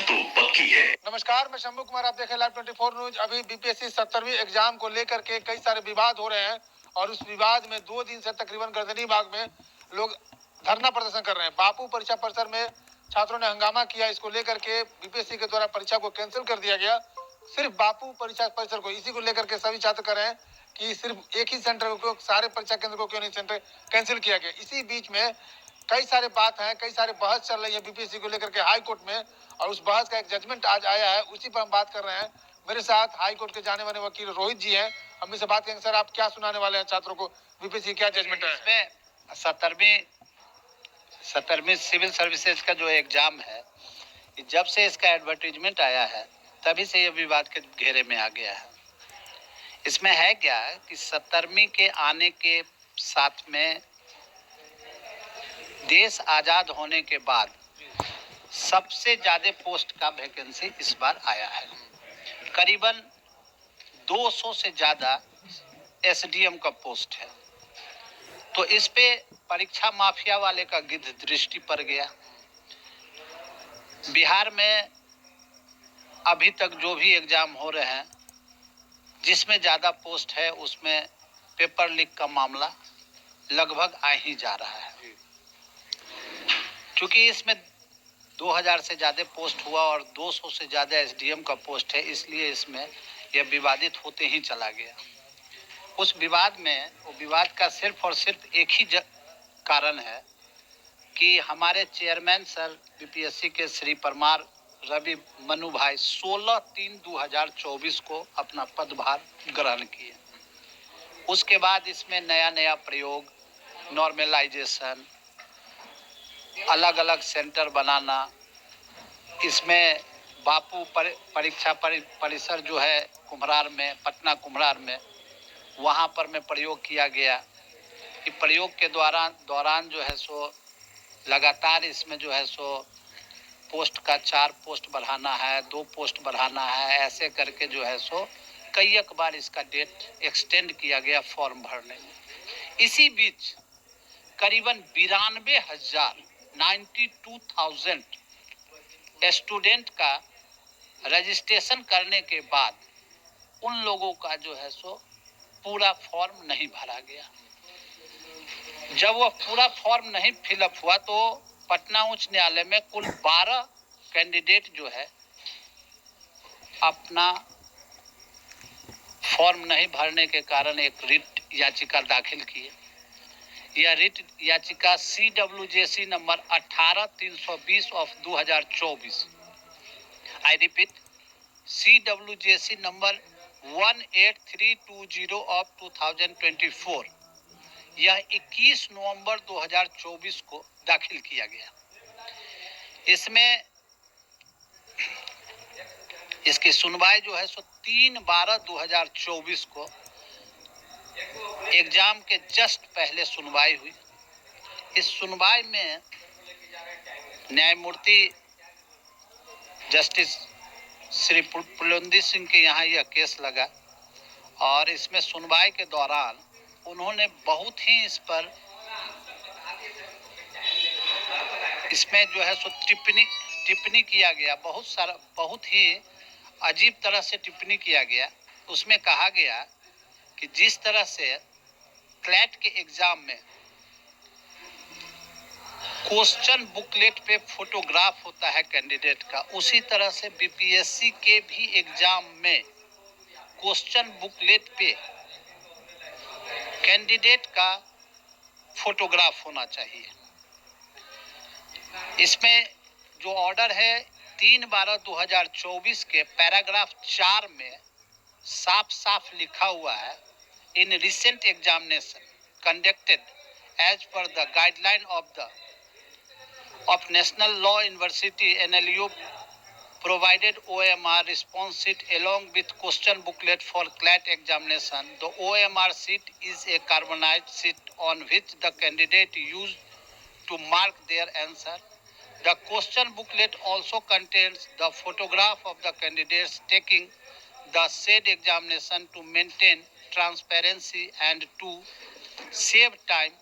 तो पक्की है। नमस्कार, मैं शंभू कुमार, आप देख रहे हैं लाइव 24 न्यूज। अभी बीपीएससी 70वीं एग्जाम को लेकर के कई सारे विवाद हो रहे हैं और उस विवाद में 2 दिन से तकरीबन गर्दनी बाग में लोग धरना प्रदर्शन कर रहे हैं। बापू परीक्षा परिसर में छात्रों ने हंगामा किया। इसको लेकर के बीपीएससी के द्वारा परीक्षा को कैंसिल कर दिया गया। सिर्फ बापू परीक्षा परिसर को, इसी को लेकर के सभी छात्र कर रहे हैं कि सिर्फ एक ही सेंटर को, सारे परीक्षा केंद्र को क्यों नहीं सेंटर कैंसिल किया गया। इसी बीच में कई सारे बात है, कई सारे बहस चल रही है बीपीएससी को लेकर के हाई कोर्ट में, और उस बहस का एक जजमेंट आज आया है, उसी पर हम बात कर रहे हैं। मेरे साथ हाई कोर्ट के जाने माने वकील रोहित जी हैं। हम इनसे बात करेंगे। सर, आप क्या सुनाने वाले हैं छात्रों को? बीपीएससी क्या जजमेंट है? इसमें 17वीं सिविल सर्विसेज का जो एग्जाम है, जब से इसका एडवर्टीजमेंट आया है तभी से ये विवाद के घेरे में आ गया है। इसमें है क्या कि 17वीं के आने के साथ में देश आजाद होने के बाद सबसे ज्यादा पोस्ट का वैकेंसी इस बार आया है। करीबन 200 से ज्यादा एसडीएम का पोस्ट है। तो इस पे परीक्षा माफिया वाले का गिद्ध दृष्टि पड़ गया। बिहार में अभी तक जो भी एग्जाम हो रहे हैं, जिसमें ज्यादा पोस्ट है उसमें पेपर लीक का मामला लगभग आ ही जा रहा है। क्योंकि इसमें 2000 से ज्यादा पोस्ट हुआ और 200 से ज्यादा एसडीएम का पोस्ट है, इसलिए इसमें यह विवादित होते ही चला गया। उस विवाद में, वो विवाद का सिर्फ और सिर्फ एक ही कारण है कि हमारे चेयरमैन सर बीपीएससी के श्री परमार रवि मनु भाई 16/3/2024 को अपना पदभार ग्रहण किए। उसके बाद इसमें नया नया प्रयोग, नॉर्मलाइजेशन, अलग अलग सेंटर बनाना, इसमें बापू परीक्षा परिसर जो है कुम्हरार में, पटना कुम्हरार में, वहाँ पर में प्रयोग किया गया। कि प्रयोग के दौरान जो है सो लगातार इसमें जो है सो पोस्ट का 4 पोस्ट बढ़ाना है, 2 पोस्ट बढ़ाना है, ऐसे करके जो है सो कई एक बार इसका डेट एक्सटेंड किया गया फॉर्म भरने में। इसी बीच करीबन 92,000 स्टूडेंट का रजिस्ट्रेशन करने के बाद उन लोगों का जो है सो पूरा फॉर्म नहीं भरा गया। जब वह पूरा फॉर्म नहीं फिलअप हुआ तो पटना उच्च न्यायालय में कुल 12 कैंडिडेट जो है अपना फॉर्म नहीं भरने के कारण एक रिट याचिका दाखिल किए। यह रिट याचिका CWJC number 18-320 of 2024, I repeat CWJC number 18320 of 2024, यह 21 नवंबर 2024 को दाखिल किया गया। इसमें इसकी सुनवाई जो है सो 3/12/2024 को एग्जाम के जस्ट पहले सुनवाई हुई। इस सुनवाई में न्यायमूर्ति जस्टिस श्री पुलंदी सिंह के यहाँ यह केस लगा और इसमें सुनवाई के दौरान उन्होंने बहुत ही इसमें जो है सो टिप्पणी किया गया। बहुत ही अजीब तरह से टिप्पणी किया गया। उसमें कहा गया कि जिस तरह से क्लैट के एग्जाम में क्वेश्चन बुकलेट पे फोटोग्राफ होता है कैंडिडेट का, उसी तरह से बीपीएससी के भी एग्जाम में क्वेश्चन बुकलेट पे कैंडिडेट का फोटोग्राफ होना चाहिए। इसमें जो ऑर्डर है 3/12/2024 के पैराग्राफ 4 में साफ साफ लिखा हुआ है, in recent examination conducted as per the guideline of National Law University NLU provided OMR response sheet along with question booklet for CLAT examination. The OMR sheet is a carbonized sheet on which the candidate used to mark their answer. The question booklet also contains the photograph of the candidates taking the said examination to maintain transparency and to save time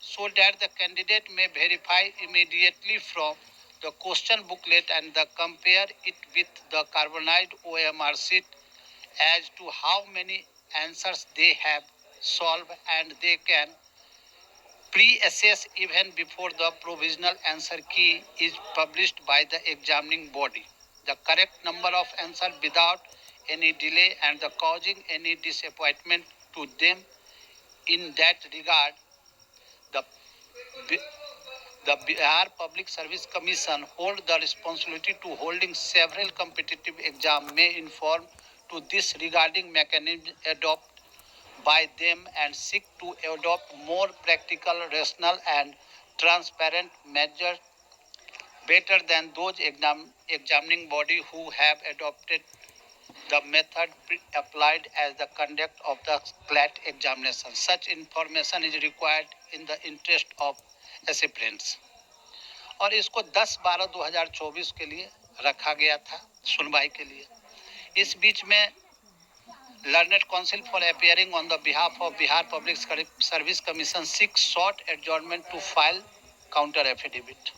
so that the candidate may verify immediately from the question booklet and the compare it with the carbonized OMR sheet as to how many answers they have solved, and they can pre-assess even before the provisional answer key is published by the examining body the correct number of answers without any delay and the causing any disappointment to them. In that regard, the Bihar Public Service Commission hold the responsibility to holding several competitive exams may inform to this regarding mechanism adopt by them and seek to adopt more practical, rational and transparent measures better than those examining body who have adopted the method applied as the conduct of the CLAT examination. Such information is required in the interest of aspirants. और इसको 10/12/2024 के लिए रखा गया था सुनवाई के लिए. इस बीच में Learned Council for appearing on the behalf of Bihar Public Service Commission seeks short adjournment to file counter affidavit.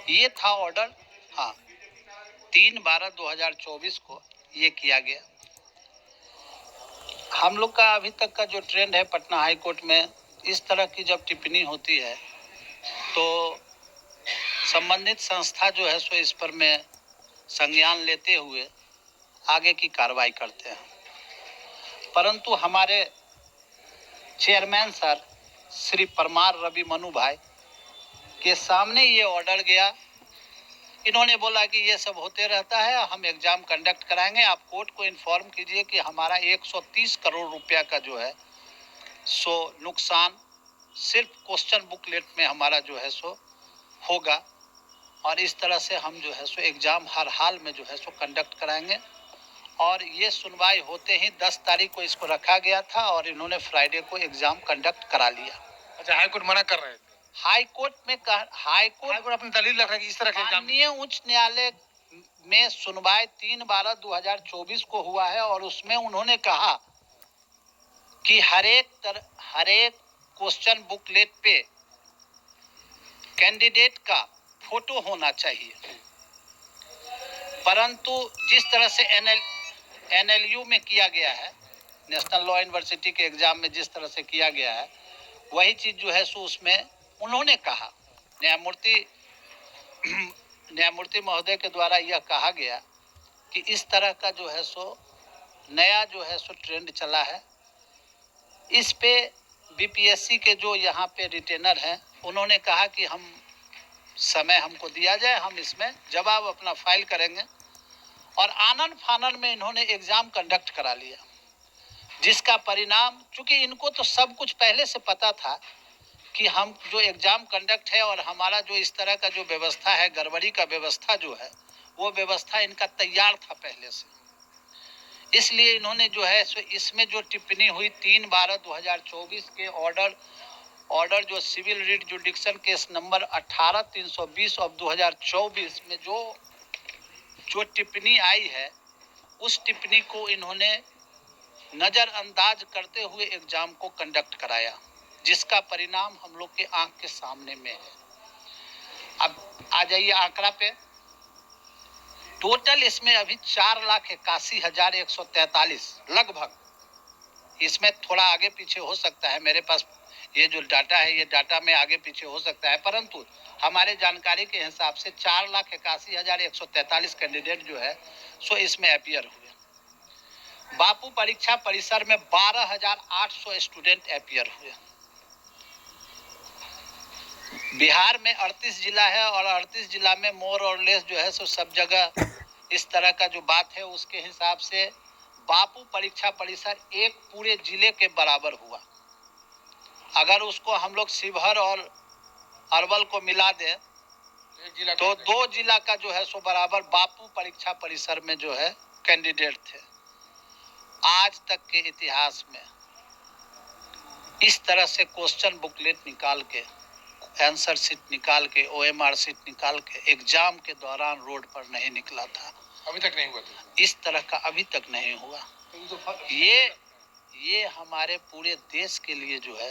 ये था ऑर्डर. हाँ, 3/12/2024 को ये किया गया. हम लोग का अभी तक का जो ट्रेंड है पटना हाई कोर्ट में, इस तरह की जब टिप्पणी होती है तो संबंधित संस्था जो है सो इस पर में संज्ञान लेते हुए आगे की कार्रवाई करते हैं. परंतु हमारे चेयरमैन सर श्री परमार रवि मनु भाई के सामने ये ऑर्डर गया. इन्होंने बोला कि ये सब होते रहता है, हम एग्जाम कंडक्ट कराएंगे, आप कोर्ट को इन्फॉर्म कीजिए कि हमारा 130 करोड़ रुपया का जो है सो नुकसान सिर्फ क्वेश्चन बुकलेट में हमारा जो है सो होगा, और इस तरह से हम जो है सो एग्जाम हर हाल में जो है सो कंडक्ट कराएंगे. और ये सुनवाई होते ही 10 तारीख को इसको रखा गया था और इन्होंने फ्राइडे को एग्जाम कंडक्ट करा लिया. अच्छा, हाई कोर्ट मना कर रहे थे. हाई कोर्ट अपनी दलील रख रहे कि इस तरह के एग्जाम माननीय उच्च न्यायालय में सुनवाई 3/12/2024 को हुआ है और उसमें उन्होंने कहा कि हर एक क्वेश्चन बुकलेट पे कैंडिडेट का फोटो होना चाहिए. परंतु जिस तरह से NLU में किया गया है, नेशनल लॉ यूनिवर्सिटी के एग्जाम में जिस तरह से किया गया है, वही चीज जो है सो उसमें उन्होंने कहा, न्यायमूर्ति महोदय के द्वारा यह कहा गया कि इस तरह का जो है सो नया जो है सो ट्रेंड चला है. इस पे BPSC के जो यहाँ पे रिटेनर हैं उन्होंने कहा कि हम समय हमको दिया जाए, हम इसमें जवाब अपना फाइल करेंगे. और आनन फानन में इन्होंने एग्जाम कंडक्ट करा लिया, जिसका परिणाम, चूंकि इनको तो सब कुछ पहले से पता था कि हम जो एग्जाम कंडक्ट है और हमारा जो इस तरह का जो व्यवस्था है, गड़बड़ी का व्यवस्था जो है, वो व्यवस्था इनका तैयार था पहले से. इसलिए इन्होंने जो है सो इसमें जो टिप्पणी हुई 3/12/2024 के ऑर्डर जो civil writ jurisdiction case number 18-320/2024 में जो टिप्पणी आई है, उस टिप्पणी को इन्होंने नजरअंदाज करते हुए एग्जाम को कंडक्ट कराया, जिसका परिणाम हम लोग के आंख के सामने में है. अब आ जाइए आंकड़ा पे. टोटल इसमें अभी 4,81,143 लगभग, इसमें थोड़ा आगे पीछे हो सकता है, मेरे पास ये जो डाटा है ये डाटा में आगे पीछे हो सकता है, परंतु हमारे जानकारी के हिसाब से 4,81,143 कैंडिडेट जो है सो इसमें अपीयर हुए. बापू परीक्षा परिसर में 12,800 स्टूडेंट अपीयर हुए. बिहार में 38 जिला है और 38 जिला में मोर और लेस जो है सो सब जगह इस तरह का जो बात है, उसके हिसाब से बापू परीक्षा परिसर एक पूरे जिले के बराबर हुआ. अगर उसको हम लोग शिवहर और अरवल को मिला दें तो 2 जिला का जो है सो बराबर बापू परीक्षा परिसर में जो है कैंडिडेट थे. आज तक के इतिहास में इस तरह से क्वेश्चन बुकलेट निकाल के, आंसर शीट निकाल के, OMR शीट निकाल के एग्जाम के दौरान रोड पर नहीं निकला था. अभी तक नहीं हुआ. इस तरह का अभी तक नहीं हुआ. ये हमारे पूरे देश के लिए जो है